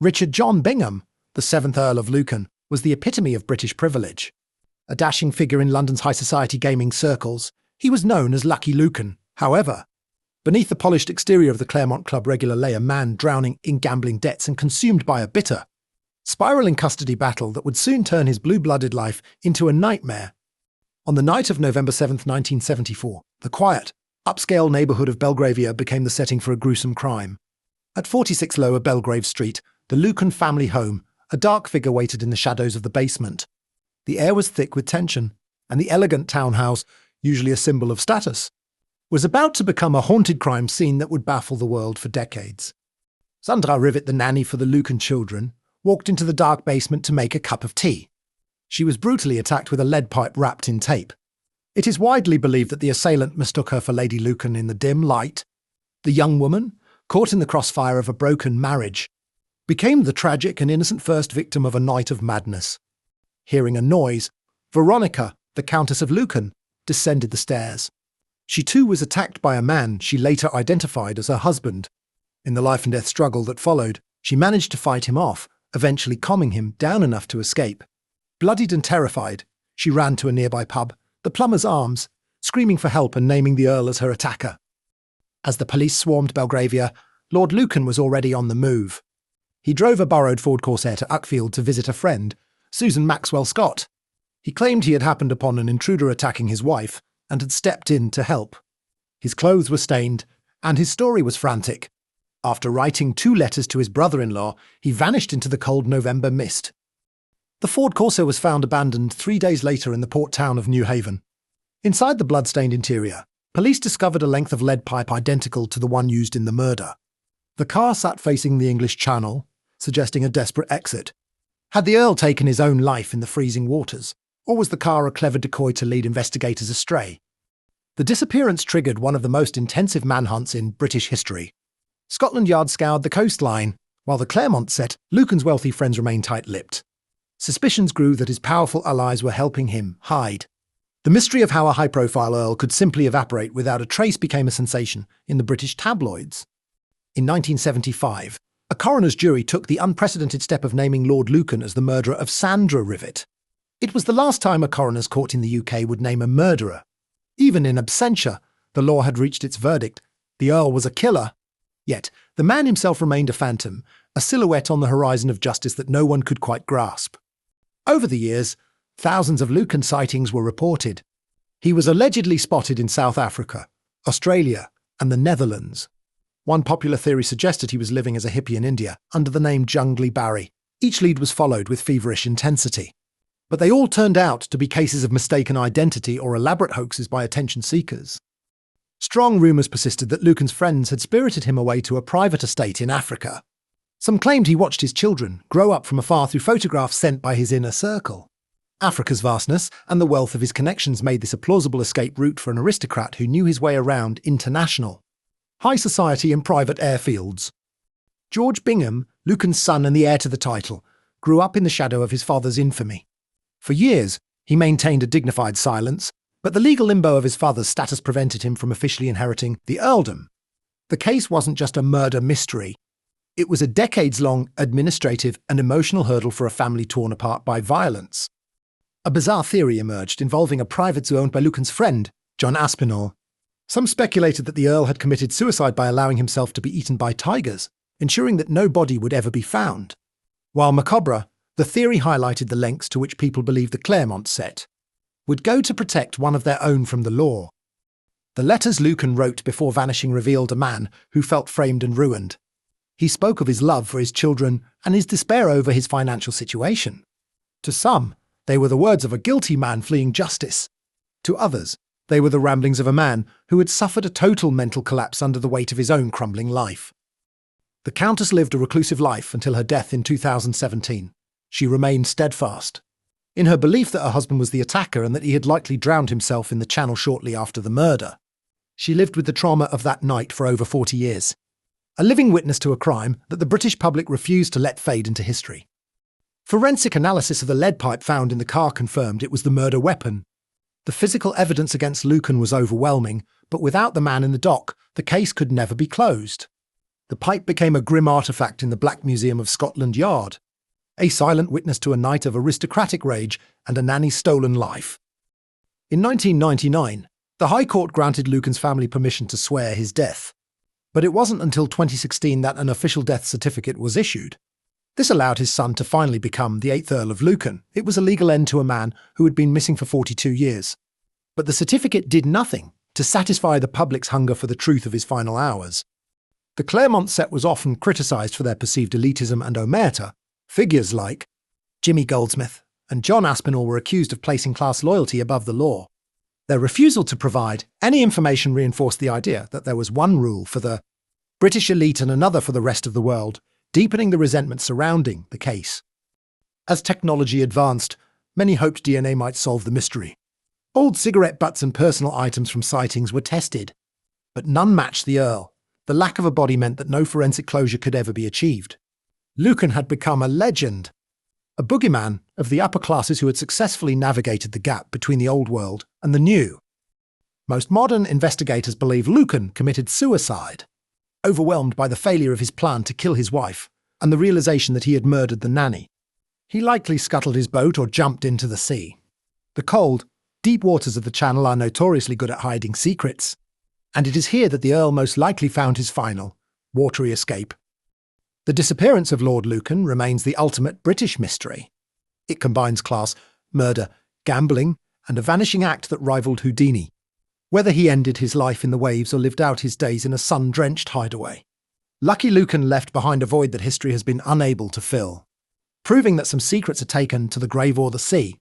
Richard John Bingham, the 7th Earl of Lucan, was the epitome of British privilege. A dashing figure in London's high society gaming circles, he was known as Lucky Lucan. However, beneath the polished exterior of the Claremont Club regular lay a man drowning in gambling debts and consumed by a bitter, spiralling custody battle that would soon turn his blue-blooded life into a nightmare. On the night of November 7, 1974, the quiet, upscale neighbourhood of Belgravia became the setting for a gruesome crime. At 46 Lower Belgrave Street, the Lucan family home, a dark figure waited in the shadows of the basement. The air was thick with tension, and the elegant townhouse, usually a symbol of status, was about to become a haunted crime scene that would baffle the world for decades. Sandra Rivet, the nanny for the Lucan children, walked into the dark basement to make a cup of tea. She was brutally attacked with a lead pipe wrapped in tape. It is widely believed that the assailant mistook her for Lady Lucan in the dim light. The young woman, caught in the crossfire of a broken marriage, became the tragic and innocent first victim of a night of madness. Hearing a noise, Veronica, the Countess of Lucan, descended the stairs. She too was attacked by a man she later identified as her husband. In the life-and-death struggle that followed, she managed to fight him off, eventually calming him down enough to escape. Bloodied and terrified, she ran to a nearby pub, the Plumber's Arms, screaming for help and naming the Earl as her attacker. As the police swarmed Belgravia, Lord Lucan was already on the move. He drove a borrowed Ford Corsair to Uckfield to visit a friend, Susan Maxwell Scott. He claimed he had happened upon an intruder attacking his wife and had stepped in to help. His clothes were stained, and his story was frantic. After writing 2 letters to his brother-in-law, he vanished into the cold November mist. The Ford Corsair was found abandoned 3 days later in the port town of New Haven. Inside the blood-stained interior, police discovered a length of lead pipe identical to the one used in the murder. The car sat facing the English Channel, suggesting a desperate exit. Had the Earl taken his own life in the freezing waters, or was the car a clever decoy to lead investigators astray? The disappearance triggered one of the most intensive manhunts in British history. Scotland Yard scoured the coastline, while the Claremont set, Lucan's wealthy friends remained tight-lipped. Suspicions grew that his powerful allies were helping him hide. The mystery of how a high-profile Earl could simply evaporate without a trace became a sensation in the British tabloids. In 1975, a coroner's jury took the unprecedented step of naming Lord Lucan as the murderer of Sandra Rivet. It was the last time a coroner's court in the UK would name a murderer. Even in absentia, the law had reached its verdict. The Earl was a killer. Yet, the man himself remained a phantom, a silhouette on the horizon of justice that no one could quite grasp. Over the years, thousands of Lucan sightings were reported. He was allegedly spotted in South Africa, Australia, and the Netherlands. One popular theory suggested he was living as a hippie in India, under the name Jungly Barry. Each lead was followed with feverish intensity. But they all turned out to be cases of mistaken identity or elaborate hoaxes by attention seekers. Strong rumours persisted that Lucan's friends had spirited him away to a private estate in Africa. Some claimed he watched his children grow up from afar through photographs sent by his inner circle. Africa's vastness and the wealth of his connections made this a plausible escape route for an aristocrat who knew his way around international high society and private airfields. George Bingham, Lucan's son and the heir to the title, grew up in the shadow of his father's infamy. For years, he maintained a dignified silence, but the legal limbo of his father's status prevented him from officially inheriting the earldom. The case wasn't just a murder mystery. It was a decades-long administrative and emotional hurdle for a family torn apart by violence. A bizarre theory emerged involving a private zoo owned by Lucan's friend, John Aspinall. Some speculated that the Earl had committed suicide by allowing himself to be eaten by tigers, ensuring that no body would ever be found. While macabre, the theory highlighted the lengths to which people believed the Claremont set would go to protect one of their own from the law. The letters Lucan wrote before vanishing revealed a man who felt framed and ruined. He spoke of his love for his children and his despair over his financial situation. To some, they were the words of a guilty man fleeing justice. To others, they were the ramblings of a man who had suffered a total mental collapse under the weight of his own crumbling life. The Countess lived a reclusive life until her death in 2017. She remained steadfast in her belief that her husband was the attacker and that he had likely drowned himself in the Channel shortly after the murder. She lived with the trauma of that night for over 40 years. A living witness to a crime that the British public refused to let fade into history. Forensic analysis of the lead pipe found in the car confirmed it was the murder weapon. The physical evidence against Lucan was overwhelming, but without the man in the dock, the case could never be closed. The pipe became a grim artefact in the Black Museum of Scotland Yard, a silent witness to a night of aristocratic rage and a nanny's stolen life. In 1999, the High Court granted Lucan's family permission to swear his death, but it wasn't until 2016 that an official death certificate was issued. This allowed his son to finally become the 8th Earl of Lucan. It was a legal end to a man who had been missing for 42 years. But the certificate did nothing to satisfy the public's hunger for the truth of his final hours. The Claremont set was often criticised for their perceived elitism and omerta. Figures like Jimmy Goldsmith and John Aspinall were accused of placing class loyalty above the law. Their refusal to provide any information reinforced the idea that there was one rule for the British elite and another for the rest of the world, deepening the resentment surrounding the case. As technology advanced, many hoped DNA might solve the mystery. Old cigarette butts and personal items from sightings were tested, but none matched the Earl. The lack of a body meant that no forensic closure could ever be achieved. Lucan had become a legend, a boogeyman of the upper classes who had successfully navigated the gap between the old world and the new. Most modern investigators believe Lucan committed suicide, overwhelmed by the failure of his plan to kill his wife and the realization that he had murdered the nanny. He likely scuttled his boat or jumped into the sea. The cold, deep waters of the Channel are notoriously good at hiding secrets, and it is here that the Earl most likely found his final, watery escape. The disappearance of Lord Lucan remains the ultimate British mystery. It combines class, murder, gambling, and a vanishing act that rivaled Houdini. Whether he ended his life in the waves or lived out his days in a sun-drenched hideaway, Lucky Lucan left behind a void that history has been unable to fill, proving that some secrets are taken to the grave or the sea,